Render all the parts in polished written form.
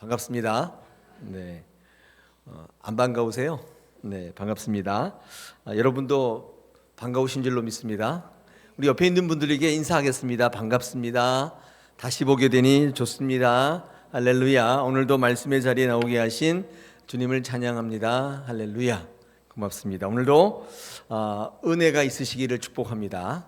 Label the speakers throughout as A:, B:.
A: 반갑습니다. 네, 안 반가우세요? 네, 반갑습니다. 여러분도 반가우신 줄로 믿습니다. 우리 옆에 있는 분들에게 인사하겠습니다. 반갑습니다. 다시 보게 되니 좋습니다. 할렐루야. 오늘도 말씀의 자리에 나오게 하신 주님을 찬양합니다. 할렐루야. 고맙습니다. 오늘도 은혜가 있으시기를 축복합니다.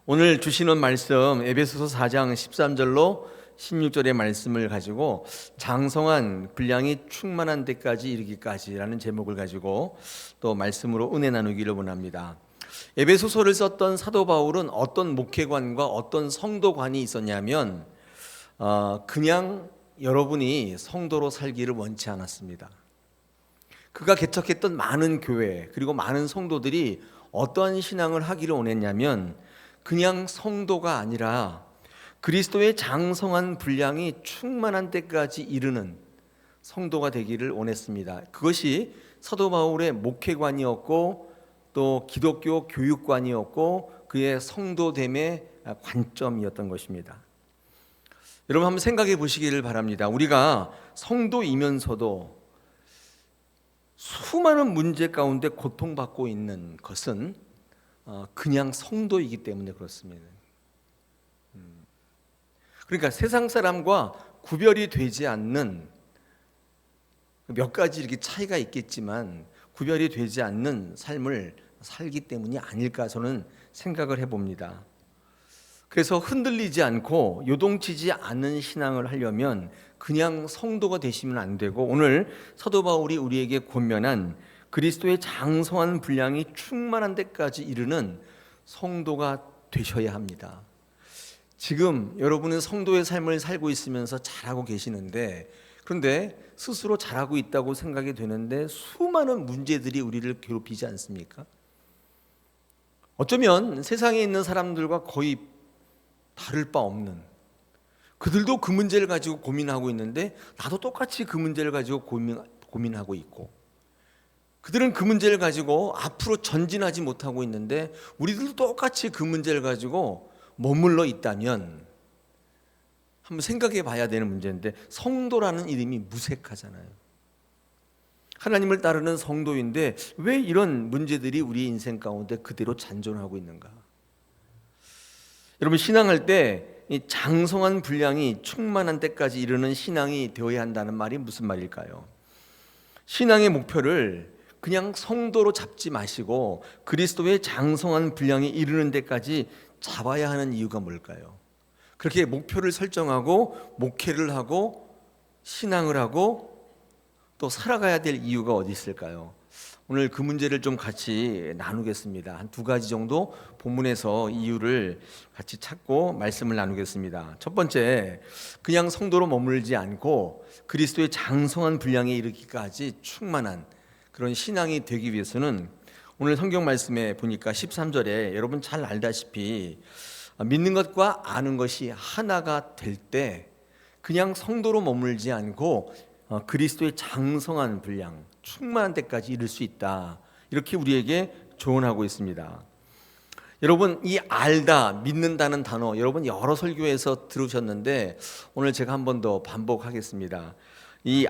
A: 오늘 주시는 말씀 에베소서 4장 13절로 16절의 말씀을 가지고 장성한 분량이 충만한 데까지 이르기까지라는 제목을 가지고 또 말씀으로 은혜 나누기를 원합니다. 에베소서를 썼던 사도 바울은 어떤 목회관과 어떤 성도관이 있었냐면 그냥 여러분이 성도로 살기를 원치 않았습니다. 그가 개척했던 많은 교회 그리고 많은 성도들이 어떠한 신앙을 하기를 원했냐면 그냥 성도가 아니라 그리스도의 장성한 분량이 충만한 때까지 이르는 성도가 되기를 원했습니다. 그것이 사도 바울의 목회관이었고 또 기독교 교육관이었고 그의 성도됨의 관점이었던 것입니다. 여러분 한번 생각해 보시기를 바랍니다. 우리가 성도이면서도 수많은 문제 가운데 고통받고 있는 것은 그냥 성도이기 때문에 그렇습니다. 그러니까 세상 사람과 구별이 되지 않는 몇 가지 이렇게 차이가 있겠지만 구별이 되지 않는 삶을 살기 때문이 아닐까 저는 생각을 해봅니다. 그래서 흔들리지 않고 요동치지 않는 신앙을 하려면 그냥 성도가 되시면 안 되고 오늘 사도 바울이 우리에게 권면한 그리스도의 장성한 분량이 충만한 데까지 이르는 성도가 되셔야 합니다. 지금 여러분은 성도의 삶을 살고 있으면서 잘하고 계시는데 그런데 스스로 잘하고 있다고 생각이 되는데 수많은 문제들이 우리를 괴롭히지 않습니까? 어쩌면 세상에 있는 사람들과 거의 다를 바 없는 그들도 그 문제를 가지고 고민하고 있는데 나도 똑같이 그 문제를 가지고 고민하고 있고 그들은 그 문제를 가지고 앞으로 전진하지 못하고 있는데 우리들도 똑같이 그 문제를 가지고 머물러 있다면 한번 생각해 봐야 되는 문제인데 성도라는 이름이 무색하잖아요. 하나님을 따르는 성도인데 왜 이런 문제들이 우리 인생 가운데 그대로 잔존하고 있는가? 여러분 신앙할 때 이 장성한 분량이 충만한 때까지 이르는 신앙이 되어야 한다는 말이 무슨 말일까요? 신앙의 목표를 그냥 성도로 잡지 마시고 그리스도의 장성한 분량이 이르는 데까지 잡아야 하는 이유가 뭘까요? 그렇게 목표를 설정하고 목회를 하고 신앙을 하고 또 살아가야 될 이유가 어디 있을까요? 오늘 그 문제를 좀 같이 나누겠습니다. 한 두 가지 정도 본문에서 이유를 같이 찾고 말씀을 나누겠습니다. 첫 번째, 그냥 성도로 머물지 않고 그리스도의 장성한 분량에 이르기까지 충만한 그런 신앙이 되기 위해서는 오늘 성경 말씀에 보니까 13절에 여러분 잘 알다시피 믿는 것과 아는 것이 하나가 될 때 그냥 성도로 머물지 않고 그리스도의 장성한 분량, 충만한 데까지 이를 수 있다. 이렇게 우리에게 조언하고 있습니다. 여러분 이 알다, 믿는다는 단어 여러분 여러 설교에서 들으셨는데 오늘 제가 한 번 더 반복하겠습니다. 이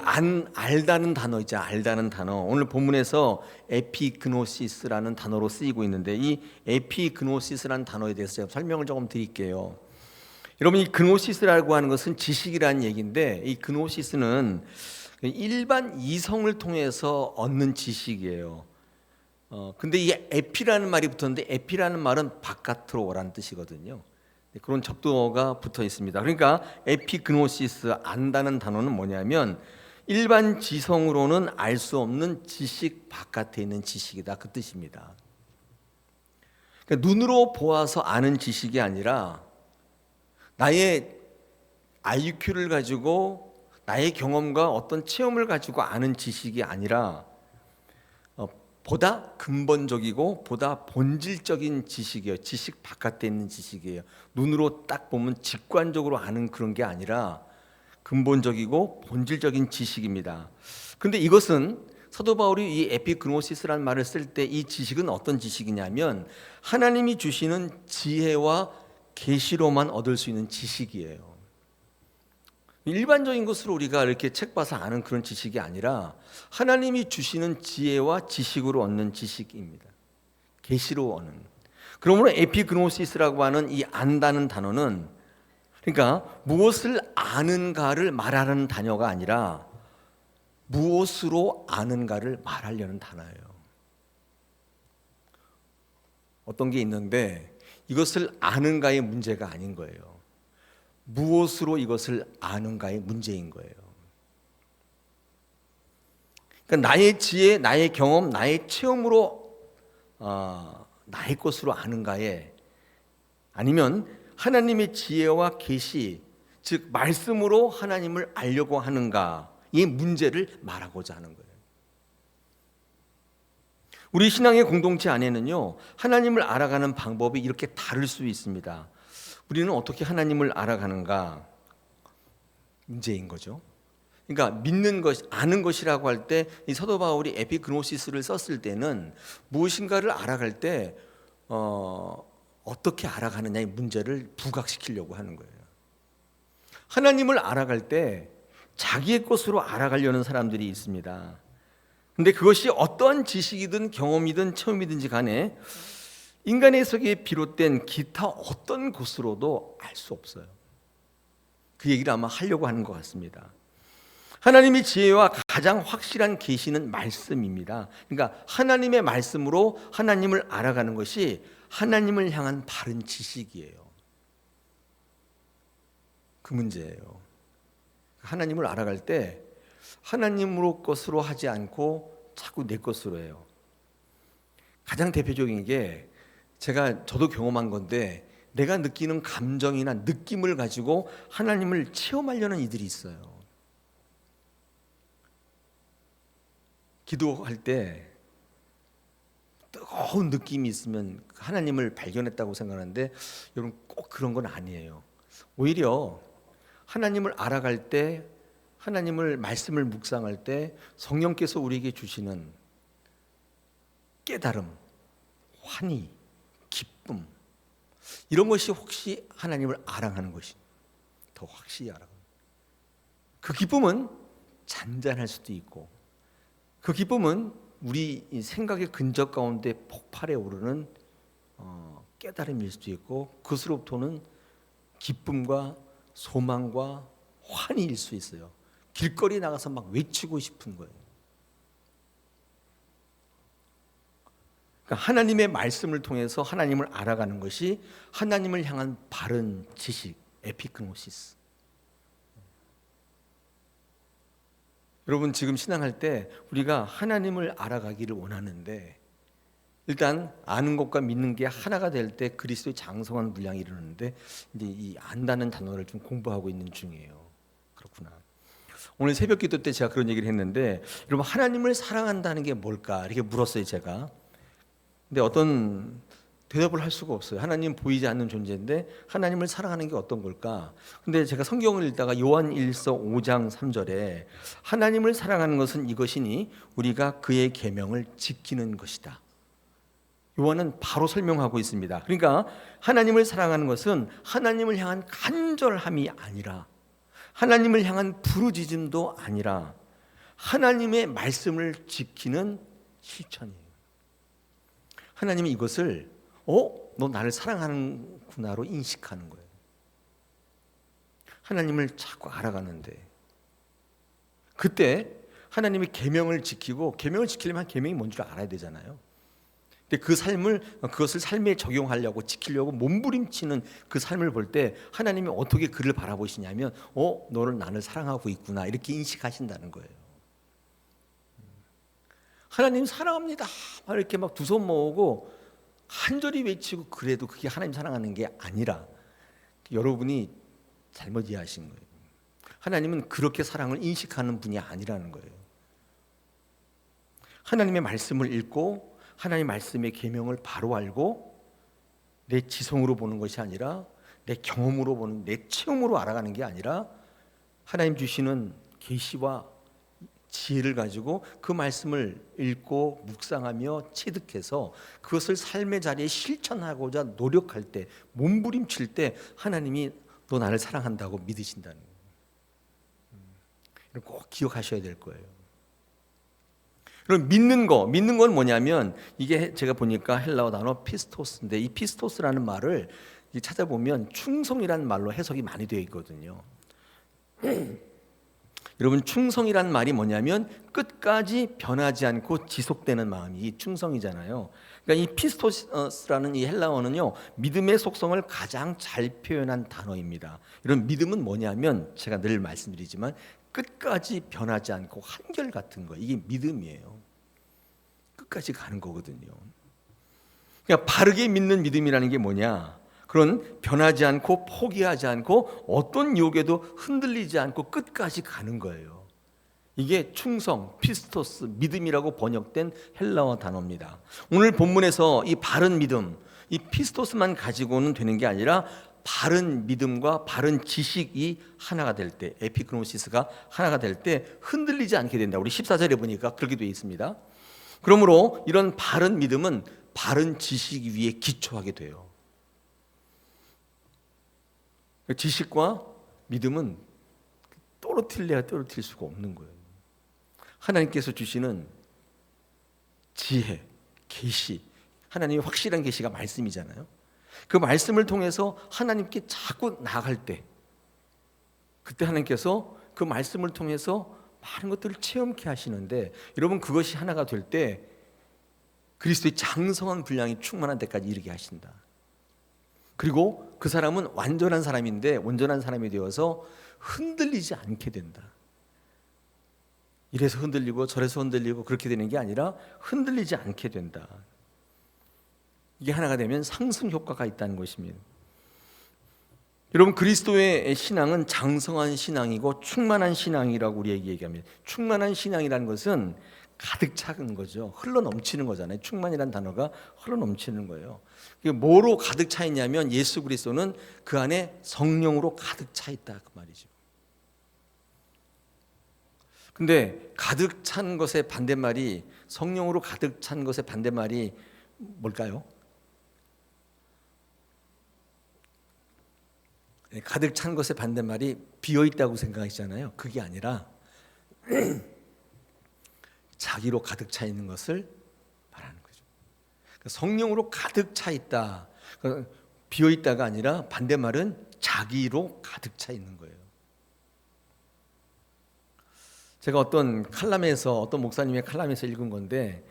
A: 알다는 단어 있죠. 알다는 단어. 오늘 본문에서 에피그노시스라는 단어로 쓰이고 있는데 이 에피그노시스라는 단어에 대해서 제가 설명을 조금 드릴게요. 여러분 이 그노시스라고 하는 것은 지식이라는 얘기인데 이 그노시스는 일반 이성을 통해서 얻는 지식이에요. 근데 이 에피라는 말이 붙었는데 에피라는 말은 바깥으로 오라는 뜻이거든요. 그런 접두어가 붙어 있습니다. 그러니까 에피그노시스 안다는 단어는 뭐냐면 일반 지성으로는 알 수 없는 지식 바깥에 있는 지식이다 그 뜻입니다. 그러니까 눈으로 보아서 아는 지식이 아니라 나의 IQ를 가지고 나의 경험과 어떤 체험을 가지고 아는 지식이 아니라 보다 근본적이고 보다 본질적인 지식이에요. 지식 바깥에 있는 지식이에요. 눈으로 딱 보면 직관적으로 아는 그런 게 아니라 근본적이고 본질적인 지식입니다. 그런데 이것은 사도 바울이 이 에피그노시스라는 말을 쓸 때 이 지식은 어떤 지식이냐면 하나님이 주시는 지혜와 계시로만 얻을 수 있는 지식이에요. 일반적인 것으로 우리가 이렇게 책 봐서 아는 그런 지식이 아니라 하나님이 주시는 지혜와 지식으로 얻는 지식입니다. 계시로 얻는. 그러므로 에피그노시스라고 하는 이 안다는 단어는, 그러니까 무엇을 아는가를 말하는 단어가 아니라 무엇으로 아는가를 말하려는 단어예요. 어떤 게 있는데 이것을 아는가의 문제가 아닌 거예요. 무엇으로 이것을 아는가의 문제인 거예요. 그러니까 나의 지혜, 나의 경험, 나의 체험으로 나의 것으로 아는가에, 아니면 하나님의 지혜와 계시, 즉 말씀으로 하나님을 알려고 하는가, 이 문제를 말하고자 하는 거예요. 우리 신앙의 공동체 안에는요, 하나님을 알아가는 방법이 이렇게 다를 수 있습니다. 우리는 어떻게 하나님을 알아가는가 문제인 거죠. 그러니까 믿는 것, 아는 것이라고 할 때 이 사도 바울이 에피그노시스를 썼을 때는 무엇인가를 알아갈 때 어떻게 알아가느냐의 문제를 부각시키려고 하는 거예요. 하나님을 알아갈 때 자기의 것으로 알아가려는 사람들이 있습니다. 근데 그것이 어떤 지식이든 경험이든 체험이든지 간에 인간의 세계에 비롯된 기타 어떤 것으로도 알 수 없어요. 그 얘기를 아마 하려고 하는 것 같습니다. 하나님의 지혜와 가장 확실한 계시는 말씀입니다. 그러니까 하나님의 말씀으로 하나님을 알아가는 것이 하나님을 향한 바른 지식이에요. 그 문제예요. 하나님을 알아갈 때 하나님으로 것으로 하지 않고 자꾸 내 것으로 해요. 가장 대표적인 게 저도 경험한 건데, 내가 느끼는 감정이나 느낌을 가지고 하나님을 체험하려는 이들이 있어요. 기도할 때 뜨거운 느낌이 있으면 하나님을 발견했다고 생각하는데, 여러분 꼭 그런 건 아니에요. 오히려 하나님을 알아갈 때, 하나님을 말씀을 묵상할 때 성령께서 우리에게 주시는 깨달음, 환희, 기쁨, 이런 것이 혹시 하나님을 알아가는 것이 더 확실히 알아가는. 그 기쁨은 잔잔할 수도 있고, 그 기쁨은 우리 생각의 근접 가운데 폭발해 오르는 깨달음일 수도 있고, 그것으로부터는 기쁨과 소망과 환희일 수 있어요. 길거리 나가서 막 외치고 싶은 거예요. 그러니까 하나님의 말씀을 통해서 하나님을 알아가는 것이 하나님을 향한 바른 지식, 에피그노시스. 여러분 지금 신앙할 때 우리가 하나님을 알아가기를 원하는데, 일단 아는 것과 믿는 게 하나가 될 때 그리스도의 장성한 분량이 이르는데, 이제 이 안다는 단어를 좀 공부하고 있는 중이에요. 그렇구나. 오늘 새벽 기도 때 제가 그런 얘기를 했는데, 여러분 하나님을 사랑한다는 게 뭘까? 이렇게 물었어요, 제가. 근데 어떤 대답을 할 수가 없어요. 하나님 보이지 않는 존재인데 하나님을 사랑하는 게 어떤 걸까? 근데 제가 성경을 읽다가 요한 1서 5장 3절에 하나님을 사랑하는 것은 이것이니 우리가 그의 계명을 지키는 것이다. 요한은 바로 설명하고 있습니다. 그러니까 하나님을 사랑하는 것은 하나님을 향한 간절함이 아니라, 하나님을 향한 부르짖음도 아니라, 하나님의 말씀을 지키는 실천이에요. 하나님이 이것을 너 나를 사랑하는구나로 인식하는 거예요. 하나님을 자꾸 알아가는데, 그때 하나님의 계명을 지키고, 계명을 지키려면 계명이 뭔 줄 알아야 되잖아요. 근데 그것을 삶에 적용하려고, 지키려고 몸부림치는 그 삶을 볼 때 하나님이 어떻게 그를 바라보시냐면, 너를 나를 사랑하고 있구나, 이렇게 인식하신다는 거예요. 하나님 사랑합니다 이렇게 막 두 손 모으고 간절히 외치고 그래도 그게 하나님 사랑하는 게 아니라, 여러분이 잘못 이해하신 거예요. 하나님은 그렇게 사랑을 인식하는 분이 아니라는 거예요. 하나님의 말씀을 읽고 하나님의 말씀의 계명을 바로 알고 내 지성으로 보는 것이 아니라, 내 경험으로 보는, 내 체험으로 알아가는 게 아니라, 하나님 주시는 계시와 지혜를 가지고 그 말씀을 읽고 묵상하며 체득해서 그것을 삶의 자리에 실천하고자 노력할 때, 몸부림칠 때 하나님이 너 나를 사랑한다고 믿으신다는 거예요. 꼭 기억하셔야 될 거예요. 그럼 믿는 건 뭐냐면 이게 제가 보니까 헬라어 단어 피스토스인데 이 피스토스라는 말을 찾아보면 충성이라는 말로 해석이 많이 되어 있거든요. 여러분 충성이란 말이 뭐냐면 끝까지 변하지 않고 지속되는 마음이 이 충성이잖아요. 그러니까 이 피스토스라는 이 헬라어는요 믿음의 속성을 가장 잘 표현한 단어입니다. 이런 믿음은 뭐냐면 제가 늘 말씀드리지만 끝까지 변하지 않고 한결같은 거, 이게 믿음이에요. 끝까지 가는 거거든요. 그러니까 바르게 믿는 믿음이라는 게 뭐냐? 그런 변하지 않고 포기하지 않고 어떤 유혹에도 흔들리지 않고 끝까지 가는 거예요. 이게 충성, 피스토스, 믿음이라고 번역된 헬라어 단어입니다. 오늘 본문에서 이 바른 믿음, 이 피스토스만 가지고는 되는 게 아니라 바른 믿음과 바른 지식이 하나가 될 때, 에피그노시스가 하나가 될 때 흔들리지 않게 된다. 우리 14절에 보니까 그렇게 되어 있습니다. 그러므로 이런 바른 믿음은 바른 지식 위에 기초하게 돼요. 지식과 믿음은 떨어뜨려야 떨어뜨릴 수가 없는 거예요. 하나님께서 주시는 지혜, 계시, 하나님의 확실한 계시가 말씀이잖아요. 그 말씀을 통해서 하나님께 자꾸 나아갈 때, 그때 하나님께서 그 말씀을 통해서 많은 것들을 체험케 하시는데, 여러분 그것이 하나가 될 때 그리스도의 장성한 분량이 충만한 데까지 이르게 하신다. 그리고 그 사람은 완전한 사람인데 온전한 사람이 되어서 흔들리지 않게 된다. 이래서 흔들리고 저래서 흔들리고 그렇게 되는 게 아니라 흔들리지 않게 된다. 이게 하나가 되면 상승 효과가 있다는 것입니다. 여러분 그리스도의 신앙은 장성한 신앙이고 충만한 신앙이라고 우리에게 얘기합니다. 충만한 신앙이라는 것은 가득 차는 거죠. 흘러 넘치는 거잖아요. 충만이라는 단어가 흘러 넘치는 거예요. 뭐로 가득 차 있냐면 예수 그리스도는 그 안에 성령으로 가득 차 있다 그 말이죠. 근데 가득 찬 것의 반대말이, 성령으로 가득 찬 것의 반대말이 뭘까요? 가득 찬 것의 반대말이 비어있다고 생각하시잖아요. 그게 아니라 자기로 가득 차 있는 것을 말하는 거죠. 성령으로 가득 차 있다, 비어있다가 아니라 반대말은 자기로 가득 차 있는 거예요. 제가 어떤 목사님의 칼럼에서 읽은 건데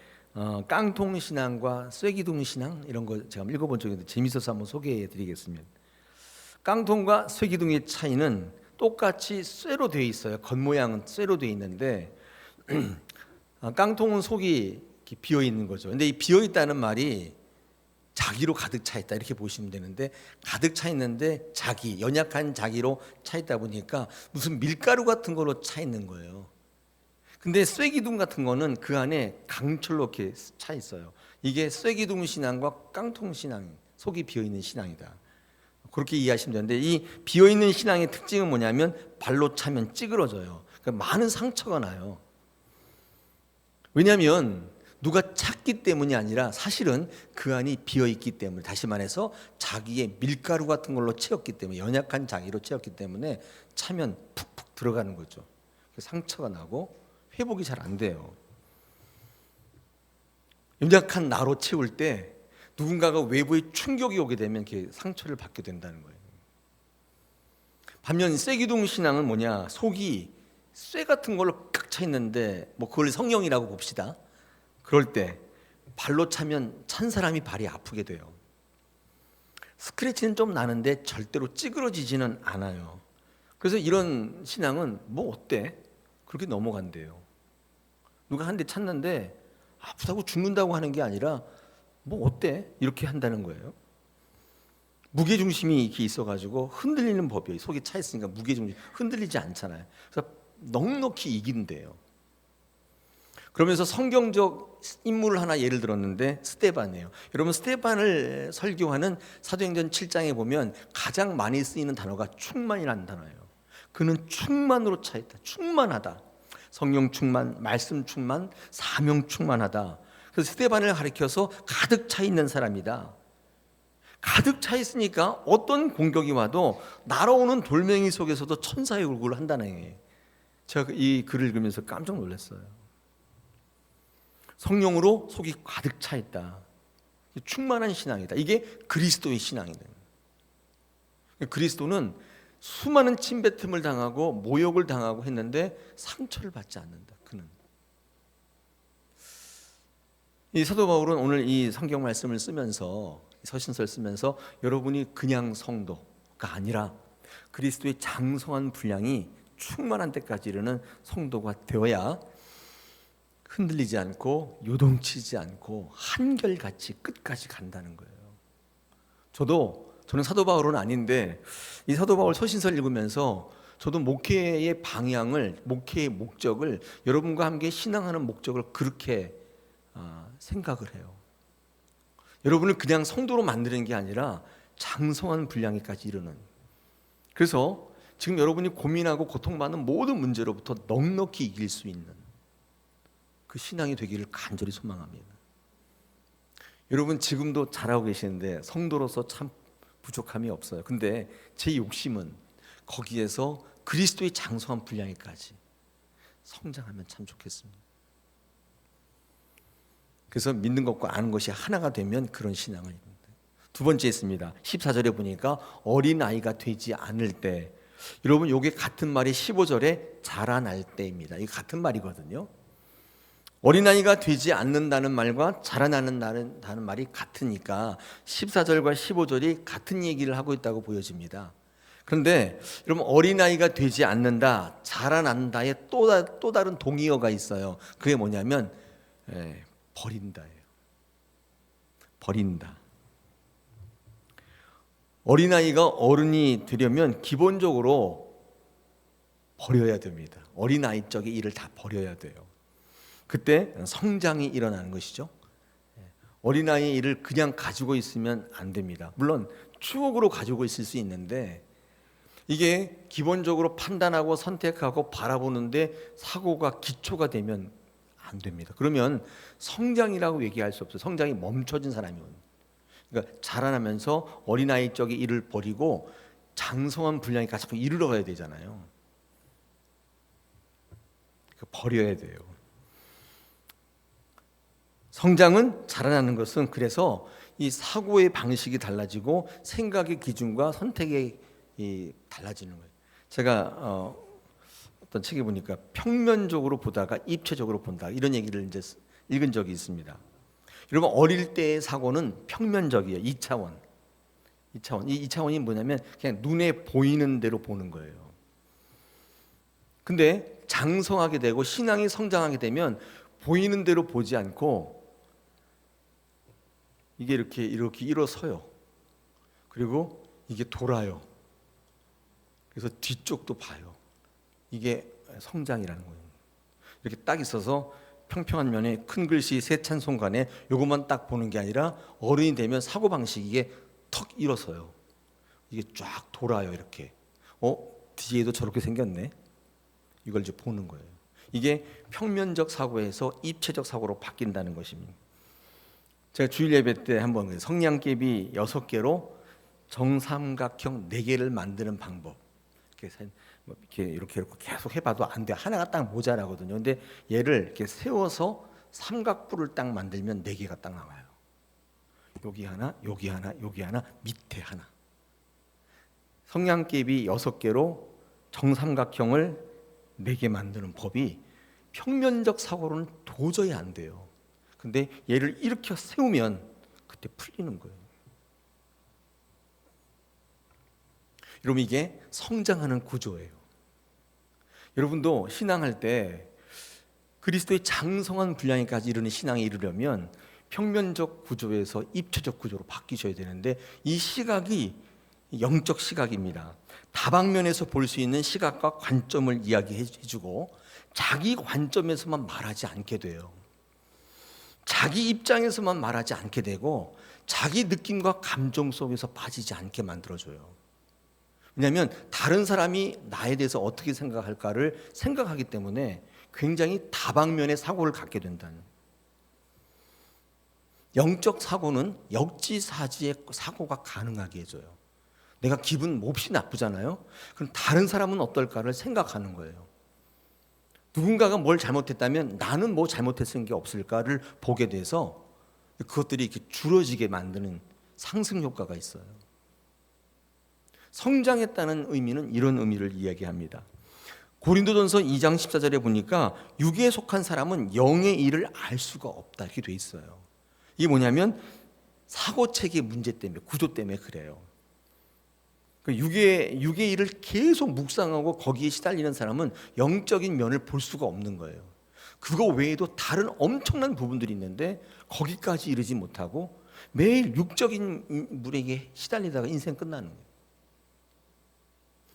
A: 깡통 신앙과 쐐기둥 신앙 이런 거 제가 읽어본 적이 있는데 재밌어서 한번 소개해 드리겠습니다. 깡통과 쐐기둥의 차이는 똑같이 쇠로 되어 있어요. 겉모양은 쇠로 되어 있는데 깡통은 속이 비어 있는 거죠. 근데 이 비어 있다는 말이 자기로 가득 차 있다 이렇게 보시면 되는데, 가득 차 있는데 자기, 연약한 자기로 차 있다 보니까 무슨 밀가루 같은 걸로 차 있는 거예요. 근데 쐐기둥 같은 거는 그 안에 강철로 이렇게 차 있어요. 이게 쐐기둥 신앙과 깡통 신앙, 속이 비어 있는 신앙이다. 그렇게 이해하시면 되는데, 이 비어 있는 신앙의 특징은 뭐냐면 발로 차면 찌그러져요. 그러니까 많은 상처가 나요. 왜냐하면 누가 찼기 때문이 아니라 사실은 그 안이 비어있기 때문에, 다시 말해서 자기의 밀가루 같은 걸로 채웠기 때문에, 연약한 자기로 채웠기 때문에 차면 푹푹 들어가는 거죠. 상처가 나고 회복이 잘 안 돼요. 연약한 나로 채울 때 누군가가 외부의 충격이 오게 되면 이렇게 상처를 받게 된다는 거예요. 반면 쐐기둥 신앙은 뭐냐, 속이 쇠 같은 걸로 꽉 차 있는데 그걸 성령이라고 봅시다. 그럴 때 발로 차면 찬 사람이 발이 아프게 돼요. 스크래치는 좀 나는데 절대로 찌그러지지는 않아요. 그래서 이런 신앙은 어때? 그렇게 넘어간대요. 누가 한 대 찼는데 아프다고 죽는다고 하는 게 아니라 어때? 이렇게 한다는 거예요. 무게중심이 이렇게 있어가지고 흔들리는 법이에요. 속이 차 있으니까 무게중심이 흔들리지 않잖아요. 그래서 넉넉히 이긴대요. 그러면서 성경적 인물을 하나 예를 들었는데 스데반이에요. 여러분 스데반을 설교하는 사도행전 7장에 보면 가장 많이 쓰이는 단어가 충만이라는 단어예요. 그는 충만으로 차 있다. 충만하다. 성령 충만, 말씀 충만, 사명 충만하다. 그래서 스데반을 가리켜서 가득 차 있는 사람이다. 가득 차 있으니까 어떤 공격이 와도 날아오는 돌멩이 속에서도 천사의 얼굴을 한다는 얘기예요. 제가 이 글을 읽으면서 깜짝 놀랐어요. 성령으로 속이 가득 차 있다. 충만한 신앙이다. 이게 그리스도의 신앙이다. 그리스도는 수많은 침뱉음을 당하고 모욕을 당하고 했는데 상처를 받지 않는다. 그는. 이 사도 바울은 오늘 이 성경 말씀을 쓰면서, 서신서를 쓰면서 여러분이 그냥 성도가 아니라 그리스도의 장성한 분량이 충만한 때까지 이르는 성도가 되어야 흔들리지 않고 요동치지 않고 한결같이 끝까지 간다는 거예요. 저는 사도 바울은 아닌데 이 사도 바울 서신서를 읽으면서 저도 목회의 방향을, 목회의 목적을, 여러분과 함께 신앙하는 목적을 그렇게 생각을 해요. 여러분을 그냥 성도로 만드는 게 아니라 장성한 분량에까지 이르는. 그래서 지금 여러분이 고민하고 고통받는 모든 문제로부터 넉넉히 이길 수 있는 그 신앙이 되기를 간절히 소망합니다. 여러분 지금도 잘하고 계시는데 성도로서 참 부족함이 없어요. 근데 제 욕심은 거기에서 그리스도의 장성한 분량에까지 성장하면 참 좋겠습니다. 그래서 믿는 것과 아는 것이 하나가 되면 그런 신앙을 입니다. 두 번째 있습니다. 14절에 보니까 어린아이가 되지 않을 때. 여러분 이게 같은 말이 15절에 자라날 때입니다. 이게 같은 말이거든요. 어린아이가 되지 않는다는 말과 자라나는다는 말이 같으니까 14절과 15절이 같은 얘기를 하고 있다고 보여집니다. 그런데 여러분 어린아이가 되지 않는다, 자라난다에 또 다른 동의어가 있어요. 그게 뭐냐면 버린다예요. 버린다. 어린아이가 어른이 되려면 기본적으로 버려야 됩니다. 어린아이적인 일을 다 버려야 돼요. 그때 성장이 일어나는 것이죠. 어린아이의 일을 그냥 가지고 있으면 안 됩니다. 물론 추억으로 가지고 있을 수 있는데 이게 기본적으로 판단하고 선택하고 바라보는데 사고가 기초가 되면 안 됩니다. 그러면 성장이라고 얘기할 수 없어요. 성장이 멈춰진 사람이요. 그러니까 자라나면서 어린아이적인 일을 버리고 장성한 분량에까지 자꾸 이르러 가야 되잖아요. 버려야 돼요. 성장은 자라나는 것은 그래서 이 사고의 방식이 달라지고 생각의 기준과 선택이 달라지는 거예요. 제가 어떤 책에 보니까 평면적으로 보다가 입체적으로 본다 이런 얘기를 이제 읽은 적이 있습니다. 여러분 어릴 때의 사고는 평면적이에요. 2차원. 이 2차원이 뭐냐면 그냥 눈에 보이는 대로 보는 거예요. 근데 장성하게 되고 신앙이 성장하게 되면 보이는 대로 보지 않고 이게 이렇게 일어서요. 그리고 이게 돌아요. 그래서 뒤쪽도 봐요. 이게 성장이라는 거예요. 이렇게 딱 있어서 평평한 면에 큰 글씨 세찬 손간에 이것만 딱 보는 게 아니라 어른이 되면 사고방식이 이게 턱 일어서요. 이게 쫙 돌아요. 이렇게 뒤에도 저렇게 생겼네. 이걸 이제 보는 거예요. 이게 평면적 사고에서 입체적 사고로 바뀐다는 것입니다. 제가 주일 예배 때 한번 성냥개비 6개로 정삼각형 4개를 만드는 방법 이렇게 계속 해봐도 안 돼. 하나가 딱 모자라거든요. 근데 얘를 이렇게 세워서 삼각부를 딱 만들면 4개가 딱 나와요. 여기 하나, 여기 하나, 여기 하나, 밑에 하나. 성냥개비 6개로 정삼각형을 4개 만드는 법이 평면적 사고로는 도저히 안 돼요. 근데 얘를 일으켜 세우면 그때 풀리는 거예요. 여러분 이게 성장하는 구조예요. 여러분도 신앙할 때 그리스도의 장성한 분량에까지 이르는 신앙에 이르려면 평면적 구조에서 입체적 구조로 바뀌셔야 되는데 이 시각이 영적 시각입니다. 다방면에서 볼 수 있는 시각과 관점을 이야기해주고 자기 관점에서만 말하지 않게 돼요. 자기 입장에서만 말하지 않게 되고 자기 느낌과 감정 속에서 빠지지 않게 만들어줘요. 왜냐하면 다른 사람이 나에 대해서 어떻게 생각할까를 생각하기 때문에 굉장히 다방면의 사고를 갖게 된다는. 영적 사고는 역지사지의 사고가 가능하게 해줘요. 내가 기분 몹시 나쁘잖아요. 그럼 다른 사람은 어떨까를 생각하는 거예요. 누군가가 뭘 잘못했다면 나는 뭐 잘못했은 게 없을까를 보게 돼서 그것들이 이렇게 줄어지게 만드는 상승 효과가 있어요. 성장했다는 의미는 이런 의미를 이야기합니다. 고린도전서 2장 14절에 보니까 육에 속한 사람은 영의 일을 알 수가 없다 이렇게 돼 있어요. 이게 뭐냐면 사고체계 문제 때문에, 구조 때문에 그래요. 육의 일을 계속 묵상하고 거기에 시달리는 사람은 영적인 면을 볼 수가 없는 거예요. 그거 외에도 다른 엄청난 부분들이 있는데 거기까지 이르지 못하고 매일 육적인 물에게 시달리다가 인생 끝나는 거예요.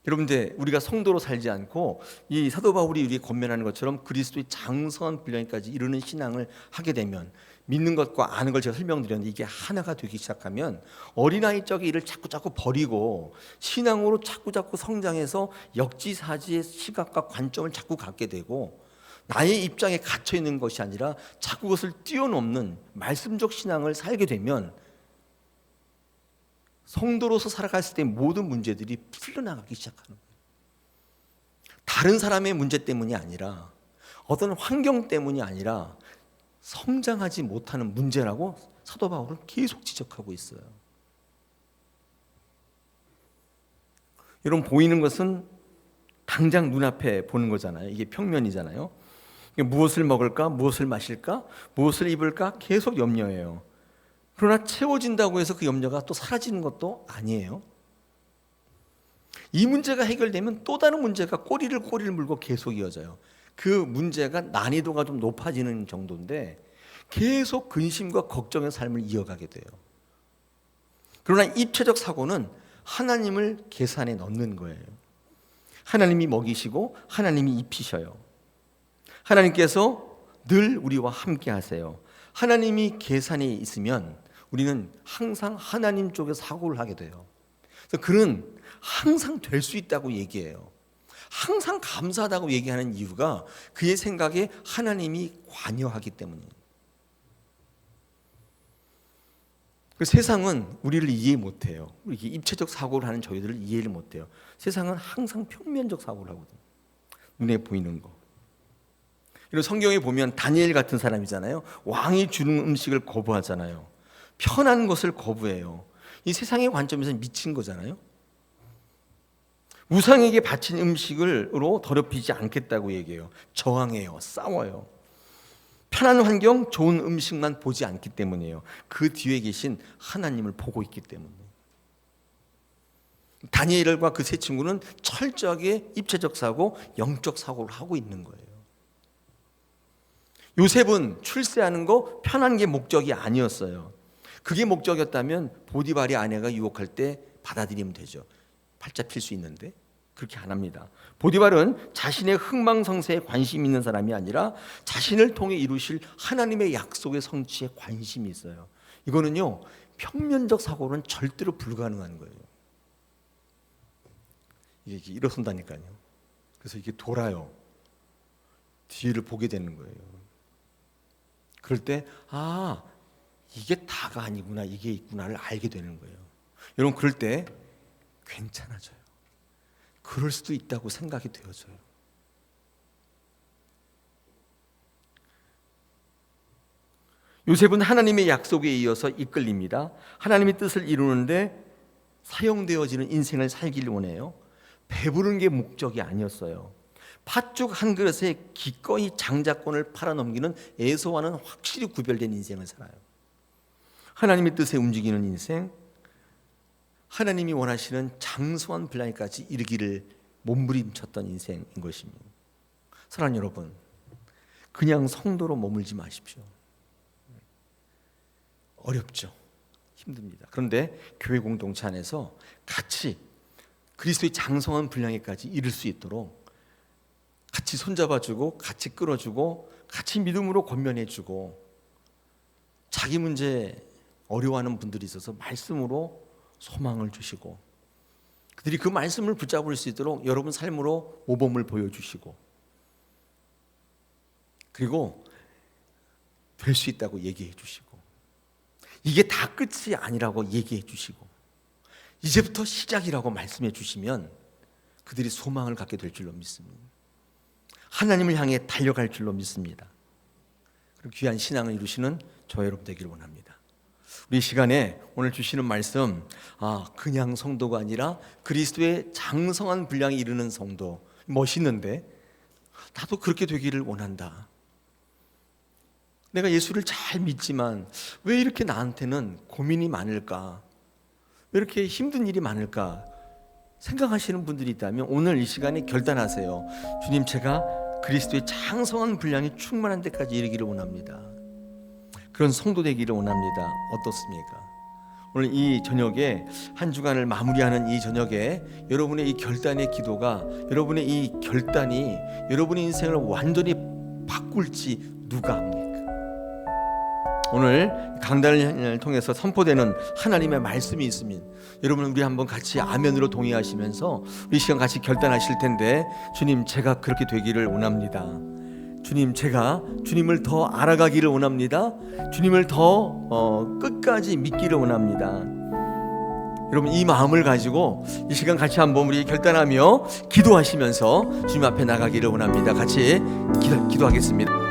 A: 여러분들, 우리가 성도로 살지 않고 이 사도 바울이 우리에게 권면하는 것처럼 그리스도의 장성한 분량까지 이루는 신앙을 하게 되면, 믿는 것과 아는 걸 제가 설명드렸는데 이게 하나가 되기 시작하면 어린아이 적의 일을 자꾸 버리고 신앙으로 자꾸 성장해서 역지사지의 시각과 관점을 자꾸 갖게 되고, 나의 입장에 갇혀 있는 것이 아니라 자꾸 그것을 뛰어넘는 말씀적 신앙을 살게 되면 성도로서 살아갔을 때 모든 문제들이 풀려나가기 시작하는 거예요. 다른 사람의 문제 때문이 아니라, 어떤 환경 때문이 아니라 성장하지 못하는 문제라고 사도 바울은 계속 지적하고 있어요. 여러분, 보이는 것은 당장 눈앞에 보는 거잖아요. 이게 평면이잖아요. 무엇을 먹을까? 무엇을 마실까? 무엇을 입을까? 계속 염려해요. 그러나 채워진다고 해서 그 염려가 또 사라지는 것도 아니에요. 이 문제가 해결되면 또 다른 문제가 꼬리를 물고 계속 이어져요. 그 문제가 난이도가 좀 높아지는 정도인데 계속 근심과 걱정의 삶을 이어가게 돼요. 그러나 입체적 사고는 하나님을 계산에 넣는 거예요. 하나님이 먹이시고 하나님이 입히셔요. 하나님께서 늘 우리와 함께 하세요. 하나님이 계산에 있으면 우리는 항상 하나님 쪽에 사고를 하게 돼요. 그래서 그는 항상 될 수 있다고 얘기해요. 항상 감사하다고 얘기하는 이유가 그의 생각에 하나님이 관여하기 때문이에요. 세상은 우리를 이해 못해요. 이렇게 입체적 사고를 하는 저희들을 이해를 못해요. 세상은 항상 평면적 사고를 하거든요. 눈에 보이는 거. 이런 성경에 보면 다니엘 같은 사람이잖아요. 왕이 주는 음식을 거부하잖아요. 편한 것을 거부해요. 이 세상의 관점에서 미친 거잖아요. 우상에게 바친 음식으로 더럽히지 않겠다고 얘기해요. 저항해요. 싸워요. 편한 환경, 좋은 음식만 보지 않기 때문이에요. 그 뒤에 계신 하나님을 보고 있기 때문이에요. 다니엘과 그 세 친구는 철저하게 입체적 사고, 영적 사고를 하고 있는 거예요. 요셉은 출세하는 거 편한 게 목적이 아니었어요. 그게 목적이었다면 보디발의 아내가 유혹할 때 받아들이면 되죠. 팔자 필 수 있는데 그렇게 안 합니다. 보디발은 자신의 흥망성쇠에 관심 있는 사람이 아니라 자신을 통해 이루실 하나님의 약속의 성취에 관심이 있어요. 이거는요, 평면적 사고는 절대로 불가능한 거예요. 이게 일어선다니까요. 그래서 이게 돌아요. 뒤를 보게 되는 거예요. 그럴 때 이게 다가 아니구나, 이게 있구나를 알게 되는 거예요. 여러분, 그럴 때 괜찮아져요. 그럴 수도 있다고 생각이 되어져요. 요셉은 하나님의 약속에 이어서 이끌립니다. 하나님의 뜻을 이루는데 사용되어지는 인생을 살기를 원해요. 배부른 게 목적이 아니었어요. 팥죽 한 그릇에 기꺼이 장자권을 팔아넘기는 에서와는 확실히 구별된 인생을 살아요. 하나님의 뜻에 움직이는 인생, 하나님이 원하시는 장수한 분량까지 이르기를 몸부림쳤던 인생인 것입니다. 사랑하는 여러분, 그냥 성도로 머물지 마십시오. 어렵죠. 힘듭니다. 그런데 교회 공동체 안에서 같이 그리스도의 장성한 분량에까지 이를 수 있도록 같이 손잡아주고 같이 끌어주고 같이 믿음으로 권면해주고, 자기 문제 어려워하는 분들이 있어서 말씀으로 소망을 주시고, 그들이 그 말씀을 붙잡을 수 있도록 여러분 삶으로 모범을 보여주시고, 그리고 될 수 있다고 얘기해 주시고, 이게 다 끝이 아니라고 얘기해 주시고, 이제부터 시작이라고 말씀해 주시면 그들이 소망을 갖게 될 줄로 믿습니다. 하나님을 향해 달려갈 줄로 믿습니다. 그리고 귀한 신앙을 이루시는 저와 여러분 되기를 원합니다. 우리 시간에 오늘 주시는 말씀, 그냥 성도가 아니라 그리스도의 장성한 분량에 이르는 성도, 멋있는데 나도 그렇게 되기를 원한다. 내가 예수를 잘 믿지만 왜 이렇게 나한테는 고민이 많을까? 왜 이렇게 힘든 일이 많을까? 생각하시는 분들이 있다면 오늘 이 시간에 결단하세요. 주님, 제가 그리스도의 장성한 분량이 충만한 데까지 이르기를 원합니다. 그런 성도 되기를 원합니다. 어떻습니까? 오늘 이 저녁에, 한 주간을 마무리하는 이 저녁에 여러분의 이 결단의 기도가, 여러분의 이 결단이 여러분의 인생을 완전히 바꿀지 누가 압니까? 오늘 강단을 통해서 선포되는 하나님의 말씀이 있으면 여러분, 우리 한번 같이 아멘으로 동의하시면서 우리 시간 같이 결단하실 텐데, 주님, 제가 그렇게 되기를 원합니다. 주님, 제가 주님을 더 알아가기를 원합니다. 주님을 더 끝까지 믿기를 원합니다. 여러분, 이 마음을 가지고 이 시간 같이 한번 우리 결단하며 기도하시면서 주님 앞에 나가기를 원합니다. 같이 기도하겠습니다.